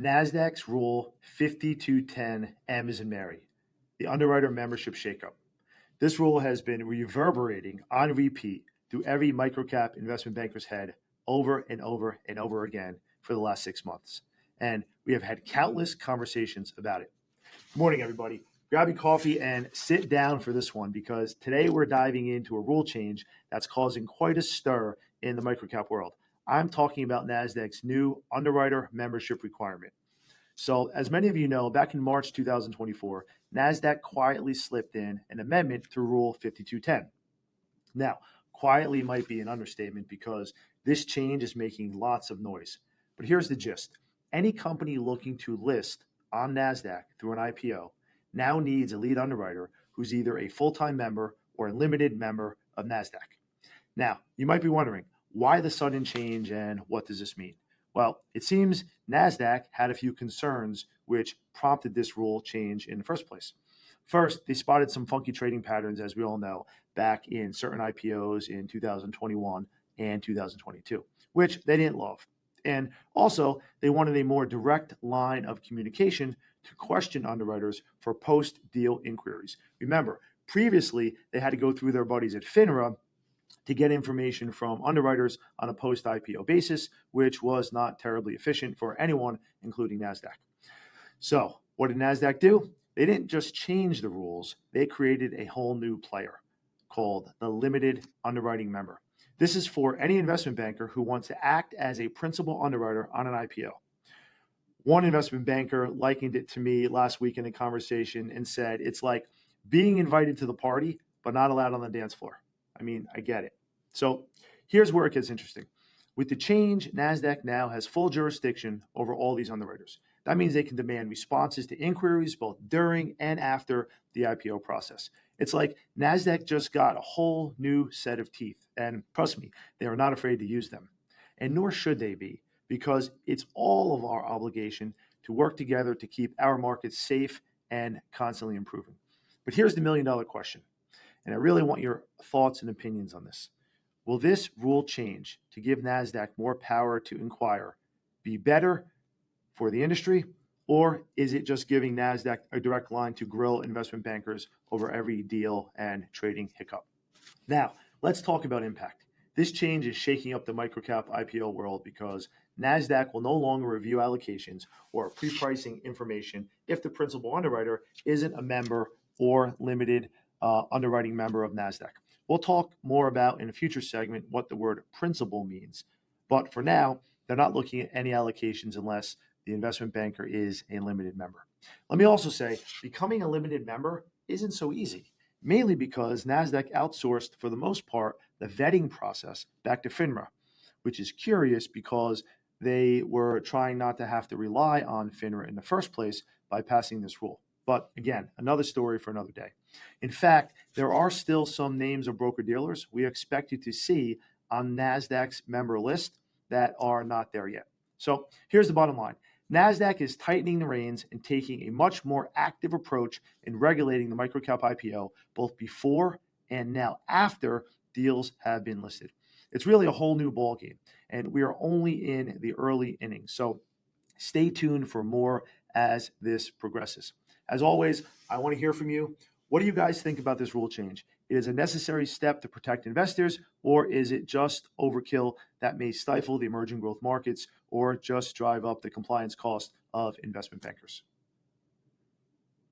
Nasdaq's Rule 5210 M as in Mary, the underwriter membership shakeup. This rule has been reverberating on repeat through every microcap investment banker's head over and over and over again for the last 6 months. And we have had countless conversations about it. Good morning, everybody. Grab your coffee and sit down for this one because today we're diving into a rule change that's causing quite a stir in the microcap world. I'm talking about Nasdaq's new underwriter membership requirement. So, as many of you know, back in March 2024, Nasdaq quietly slipped in an amendment to Rule 5210. Now, quietly might be an understatement because this change is making lots of noise. But here's the gist. Any company looking to list on Nasdaq through an IPO now needs a lead underwriter who's either a full-time member or a limited member of Nasdaq. Now, you might be wondering, why the sudden change and what does this mean? Well, it seems Nasdaq had a few concerns which prompted this rule change in the first place. First, they spotted some funky trading patterns, as we all know, back in certain IPOs in 2021 and 2022, which they didn't love. And also, they wanted a more direct line of communication to question underwriters for post-deal inquiries. Remember, previously, they had to go through their buddies at FINRA to get information from underwriters on a post-IPO basis, which was not terribly efficient for anyone, including Nasdaq. So what did Nasdaq do? They didn't just change the rules, they created a whole new player called the limited underwriting member. This is for any investment banker who wants to act as a principal underwriter on an IPO. One investment banker likened it to me last week in a conversation and said, it's like being invited to the party, but not allowed on the dance floor. I mean, I get it. So here's where it gets interesting. With the change, Nasdaq now has full jurisdiction over all these underwriters. That means they can demand responses to inquiries both during and after the IPO process. It's like Nasdaq just got a whole new set of teeth. And trust me, they are not afraid to use them. And nor should they be, because it's all of our obligation to work together to keep our markets safe and constantly improving. But here's the million-dollar question. And I really want your thoughts and opinions on this. Will this rule change to give Nasdaq more power to inquire be better for the industry, or is it just giving Nasdaq a direct line to grill investment bankers over every deal and trading hiccup? Now, let's talk about impact. This change is shaking up the microcap IPO world because Nasdaq will no longer review allocations or pre-pricing information if the principal underwriter isn't a member or limited underwriting member of Nasdaq. We'll talk more about in a future segment what the word principal means. But for now, they're not looking at any allocations unless the investment banker is a limited member. Let me also say, becoming a limited member isn't so easy, mainly because Nasdaq outsourced, for the most part, the vetting process back to FINRA, which is curious because they were trying not to have to rely on FINRA in the first place by passing this rule. But again, another story for another day. In fact, there are still some names of broker-dealers we expect you to see on Nasdaq's member list that are not there yet. So here's the bottom line. Nasdaq is tightening the reins and taking a much more active approach in regulating the microcap IPO, both before and now after deals have been listed. It's really a whole new ballgame, and we are only in the early innings. So stay tuned for more as this progresses. As always, I want to hear from you. What do you guys think about this rule change? Is it a necessary step to protect investors, or is it just overkill that may stifle the emerging growth markets or just drive up the compliance cost of investment bankers?